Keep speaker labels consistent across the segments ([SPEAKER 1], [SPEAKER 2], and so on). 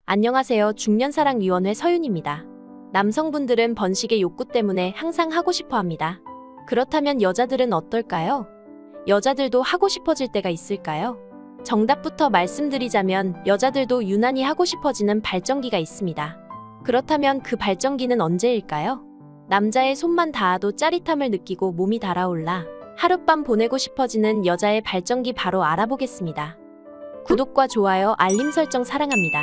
[SPEAKER 1] 안녕하세요. 중년사랑위원회 서윤입니다. 남성분들은 번식의 욕구 때문에 항상 하고 싶어 합니다. 그렇다면 여자들은 어떨까요? 여자들도 하고 싶어질 때가 있을까요? 정답부터 말씀드리자면 여자들도 유난히 하고 싶어지는 발정기가 있습니다. 그렇다면 그 발정기는 언제일까요? 남자의 손만 닿아도 짜릿함을 느끼고 몸이 달아올라 하룻밤 보내고 싶어지는 여자의 발정기 바로 알아보겠습니다. 구독과 좋아요, 알림 설정 사랑합니다.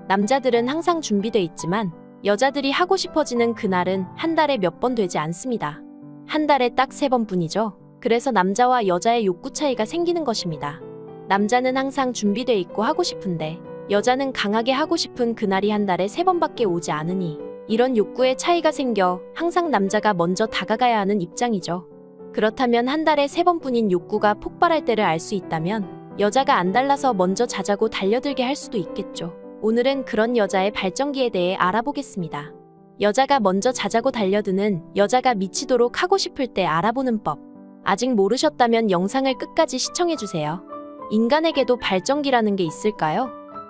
[SPEAKER 1] 남자들은 항상 준비돼 있지만 여자들이 하고 싶어지는 그날은 한 달에 몇 번 되지 않습니다. 한 달에 딱 3번뿐이죠. 그래서 남자와 여자의 욕구 차이가 생기는 것입니다. 남자는 항상 준비돼 있고 하고 싶은데 여자는 강하게 하고 싶은 그날이 한 달에 3번밖에 오지 않으니 이런 욕구의 차이가 생겨 항상 남자가 먼저 다가가야 하는 입장이죠. 그렇다면 한 달에 3번뿐인 욕구가 폭발할 때를 알 수 있다면 여자가 안 달라서 먼저 자자고 달려들게 할 수도 있겠죠. 오늘은 그런 여자의 발정기에 대해 알아보겠습니다. 여자가 먼저 자자고 달려드는 여자가 미치도록 하고 싶을 때 알아보는 법. 아직 모르셨다면 영상을 끝까지 시청해주세요. 인간에게도 발정기라는 게 있을까요?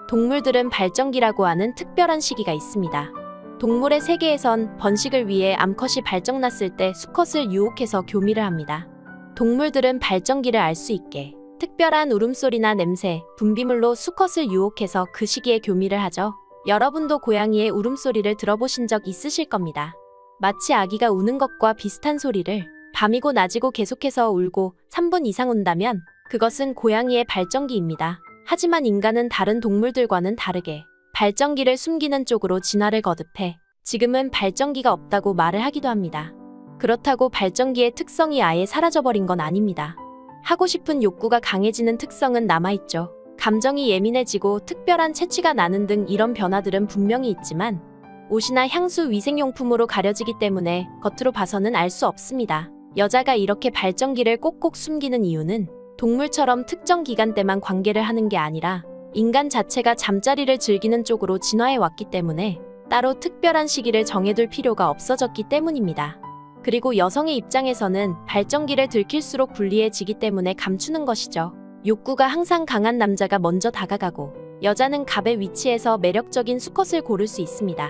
[SPEAKER 1] 동물들은 발정기라고 하는 특별한 시기가 있습니다. 동물의 세계에선 번식을 위해 암컷이 발정났을 때 수컷을 유혹해서 교미를 합니다. 동물들은 발정기를 알 수 있게 특별한 울음소리나 냄새, 분비물로 수컷을 유혹해서 그 시기에 교미를 하죠. 여러분도 고양이의 울음소리를 들어보신 적 있으실 겁니다. 마치 아기가 우는 것과 비슷한 소리를 밤이고 낮이고 계속해서 울고 3분 이상 운다면 그것은 고양이의 발정기입니다. 하지만 인간은 다른 동물들과는 다르게 발정기를 숨기는 쪽으로 진화를 거듭해 지금은 발정기가 없다고 말을 하기도 합니다. 그렇다고 발정기의 특성이 아예 사라져버린 건 아닙니다. 하고 싶은 욕구가 강해지는 특성은 남아있죠. 감정이 예민해지고 특별한 채취가 나는 등 이런 변화들은 분명히 있지만 옷이나 향수, 위생용품으로 가려지기 때문에 겉으로 봐서는 알 수 없습니다. 여자가 이렇게 발정기를 꼭꼭 숨기는 이유는 동물처럼 특정 기간대만 관계를 하는 게 아니라 인간 자체가 잠자리를 즐기는 쪽으로 진화해 왔기 때문에 따로 특별한 시기를 정해둘 필요가 없어졌기 때문입니다. 그리고 여성의 입장에서는 발정기를 들킬수록 불리해지기 때문에 감추는 것이죠. 욕구가 항상 강한 남자가 먼저 다가가고 여자는 갑의 위치에서 매력적인 수컷을 고를 수 있습니다.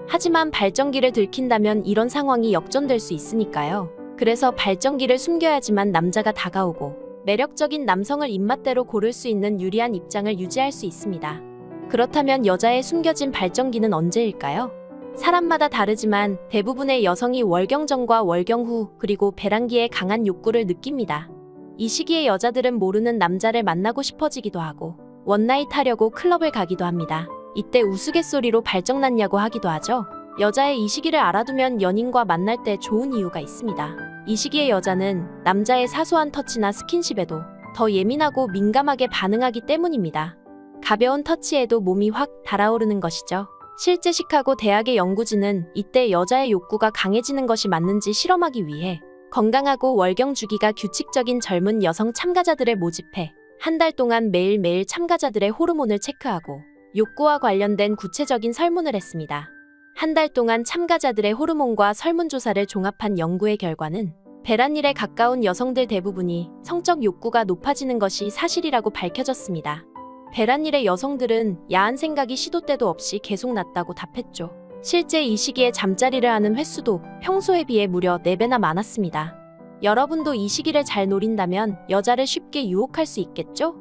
[SPEAKER 1] 하지만 발정기를 들킨다면 이런 상황이 역전될 수 있으니까요. 그래서 발정기를 숨겨야지만 남자가 다가오고 매력적인 남성을 입맛대로 고를 수 있는 유리한 입장을 유지할 수 있습니다. 그렇다면 여자의 숨겨진 발정기는 언제일까요? 사람마다 다르지만 대부분의 여성이 월경 전과 월경 후 그리고 배란기에 강한 욕구를 느낍니다. 이 시기에 여자들은 모르는 남자를 만나고 싶어지기도 하고 원나잇 하려고 클럽을 가기도 합니다. 이때 우스갯소리로 발정났냐고 하기도 하죠. 여자의 이 시기를 알아두면 연인과 만날 때 좋은 이유가 있습니다. 이 시기에 여자는 남자의 사소한 터치나 스킨십에도 더 예민하고 민감하게 반응하기 때문입니다. 가벼운 터치에도 몸이 확 달아오르는 것이죠. 실제 시카고 대학의 연구진은 이때 여자의 욕구가 강해지는 것이 맞는지 실험하기 위해 건강하고 월경 주기가 규칙적인 젊은 여성 참가자들을 모집해 한 달 동안 매일매일 참가자들의 호르몬을 체크하고 욕구와 관련된 구체적인 설문을 했습니다. 한 달 동안 참가자들의 호르몬과 설문조사를 종합한 연구의 결과는 배란일에 가까운 여성들 대부분이 성적 욕구가 높아지는 것이 사실이라고 밝혀졌습니다. 배란일의 여성들은 야한 생각이 시도 때도 없이 계속 났다고 답했죠. 실제 이 시기에 잠자리를 하는 횟수도 평소에 비해 무려 4배나 많았습니다. 여러분도 이 시기를 잘 노린다면 여자를 쉽게 유혹할 수 있겠죠?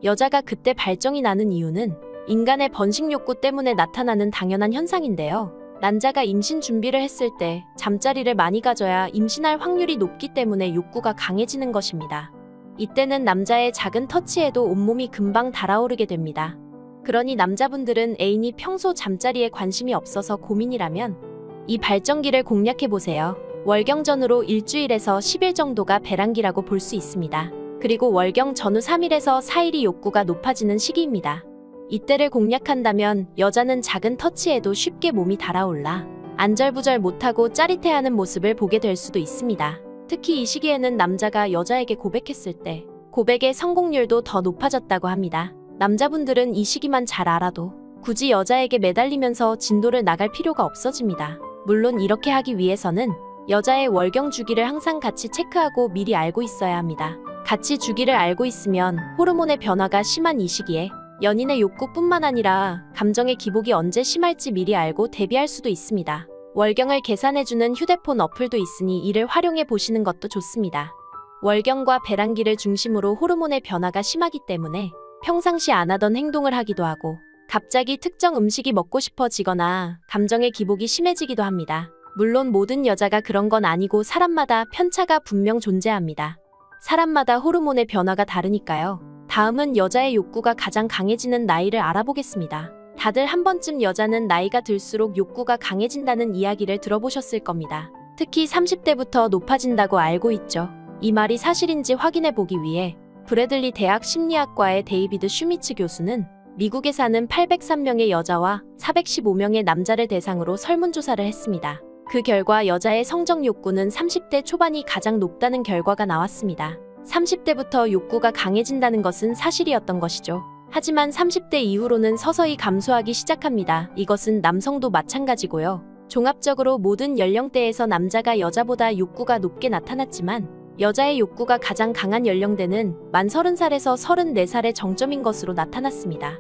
[SPEAKER 1] 여자가 그때 발정이 나는 이유는 인간의 번식 욕구 때문에 나타나는 당연한 현상인데요. 난자가 임신 준비를 했을 때 잠자리를 많이 가져야 임신할 확률이 높기 때문에 욕구가 강해지는 것입니다. 이때는 남자의 작은 터치에도 온몸이 금방 달아오르게 됩니다. 그러니 남자분들은 애인이 평소 잠자리에 관심이 없어서 고민이라면 이 발정기를 공략해보세요. 월경 전후로 일주일에서 10일 정도가 배란기라고 볼 수 있습니다. 그리고 월경 전후 3일에서 4일이 욕구가 높아지는 시기입니다. 이때를 공략한다면 여자는 작은 터치에도 쉽게 몸이 달아올라 안절부절 못하고 짜릿해하는 모습을 보게 될 수도 있습니다. 특히 이 시기에는 남자가 여자에게 고백했을 때 고백의 성공률도 더 높아졌다고 합니다. 남자분들은 이 시기만 잘 알아도 굳이 여자에게 매달리면서 진도를 나갈 필요가 없어집니다. 물론 이렇게 하기 위해서는 여자의 월경 주기를 항상 같이 체크하고 미리 알고 있어야 합니다. 같이 주기를 알고 있으면 호르몬의 변화가 심한 이 시기에 연인의 욕구뿐만 아니라 감정의 기복이 언제 심할지 미리 알고 대비할 수도 있습니다. 월경을 계산해주는 휴대폰 어플도 있으니 이를 활용해 보시는 것도 좋습니다. 월경과 배란기를 중심으로 호르몬의 변화가 심하기 때문에 평상시 안 하던 행동을 하기도 하고 갑자기 특정 음식이 먹고 싶어지거나 감정의 기복이 심해지기도 합니다. 물론 모든 여자가 그런 건 아니고 사람마다 편차가 분명 존재합니다. 사람마다 호르몬의 변화가 다르니까요. 다음은 여자의 욕구가 가장 강해지는 나이를 알아보겠습니다. 다들 한 번쯤 여자는 나이가 들수록 욕구가 강해진다는 이야기를 들어보셨을 겁니다. 특히 30대부터 높아진다고 알고 있죠. 이 말이 사실인지 확인해 보기 위해 브래들리 대학 심리학과의 데이비드 슈미츠 교수는 미국에 사는 803명의 여자와 415명의 남자를 대상으로 설문조사를 했습니다. 그 결과 여자의 성적 욕구는 30대 초반이 가장 높다는 결과가 나왔습니다. 30대부터 욕구가 강해진다는 것은 사실이었던 것이죠. 하지만 30대 이후로는 서서히 감소하기 시작합니다. 이것은 남성도 마찬가지고요. 종합적으로 모든 연령대에서 남자가 여자보다 욕구가 높게 나타났지만 여자의 욕구가 가장 강한 연령대는 만 30살에서 34살의 정점인 것으로 나타났습니다.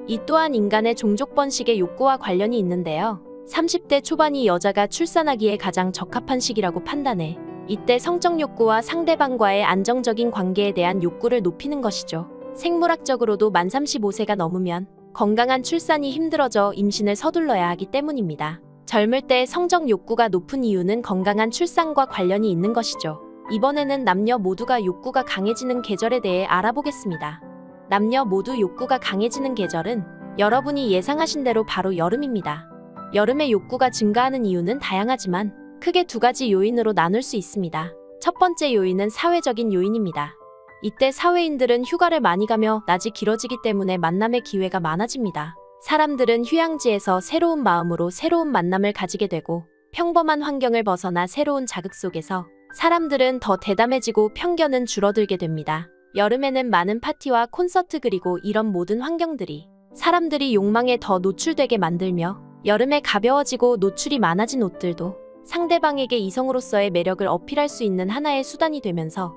[SPEAKER 1] 이 또한 인간의 종족 번식의 욕구와 관련이 있는데요. 30대 초반이 여자가 출산하기에 가장 적합한 시기라고 판단해 이때 성적 욕구와 상대방과의 안정적인 관계에 대한 욕구를 높이는 것이죠. 생물학적으로도 만 35세가 넘으면 건강한 출산이 힘들어져 임신을 서둘러야 하기 때문입니다. 젊을 때 성적 욕구가 높은 이유는 건강한 출산과 관련이 있는 것이죠. 이번에는 남녀 모두가 욕구가 강해지는 계절에 대해 알아보겠습니다. 남녀 모두 욕구가 강해지는 계절은 여러분이 예상하신 대로 바로 여름입니다. 여름에 욕구가 증가하는 이유는 다양하지만 크게 두 가지 요인으로 나눌 수 있습니다. 첫 번째 요인은 사회적인 요인입니다. 이때 사회인들은 휴가를 많이 가며 낮이 길어지기 때문에 만남의 기회가 많아집니다. 사람들은 휴양지에서 새로운 마음으로 새로운 만남을 가지게 되고 평범한 환경을 벗어나 새로운 자극 속에서 사람들은 더 대담해지고 편견은 줄어들게 됩니다. 여름에는 많은 파티와 콘서트 그리고 이런 모든 환경들이 사람들이 욕망에 더 노출되게 만들며 여름에 가벼워지고 노출이 많아진 옷들도 상대방에게 이성으로서의 매력을 어필할 수 있는 하나의 수단이 되면서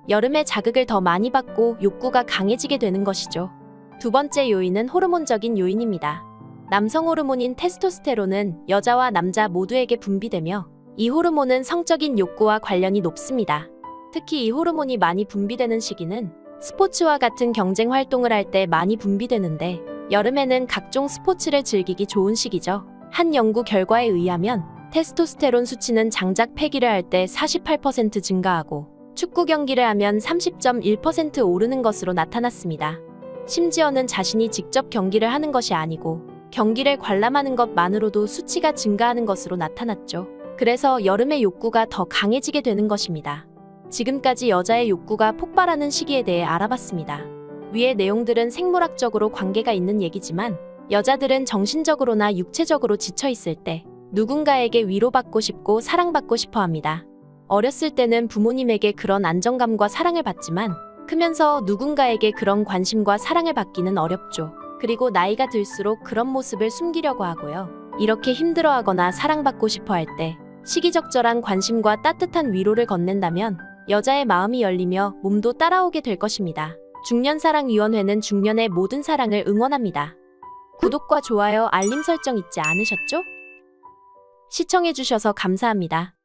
[SPEAKER 1] 여름에 자극을 더 많이 받고 욕구가 강해지게 되는 것이죠. 두 번째 요인은 호르몬적인 요인입니다. 남성 호르몬인 테스토스테론은 여자와 남자 모두에게 분비되며 이 호르몬은 성적인 욕구와 관련이 높습니다. 특히 이 호르몬이 많이 분비되는 시기는 스포츠와 같은 경쟁 활동을 할 때 많이 분비되는데 여름에는 각종 스포츠를 즐기기 좋은 시기죠. 한 연구 결과에 의하면 테스토스테론 수치는 장작 패기를 할 때 48% 증가하고 축구 경기를 하면 30.1% 오르는 것으로 나타났습니다. 심지어는 자신이 직접 경기를 하는 것이 아니고 경기를 관람하는 것만으로도 수치가 증가하는 것으로 나타났죠. 그래서 여름의 욕구가 더 강해지게 되는 것입니다. 지금까지 여자의 욕구가 폭발하는 시기에 대해 알아봤습니다. 위의 내용들은 생물학적으로 관계가 있는 얘기지만 여자들은 정신적으로나 육체적으로 지쳐있을 때 누군가에게 위로받고 싶고 사랑받고 싶어 합니다. 어렸을 때는 부모님에게 그런 안정감과 사랑을 받지만 크면서 누군가에게 그런 관심과 사랑을 받기는 어렵죠. 그리고 나이가 들수록 그런 모습을 숨기려고 하고요. 이렇게 힘들어하거나 사랑받고 싶어 할 때 시기적절한 관심과 따뜻한 위로를 건넨다면 여자의 마음이 열리며 몸도 따라오게 될 것입니다. 중년사랑위원회는 중년의 모든 사랑을 응원합니다. 구독과 좋아요, 알림 설정 잊지 않으셨죠? 시청해주셔서 감사합니다.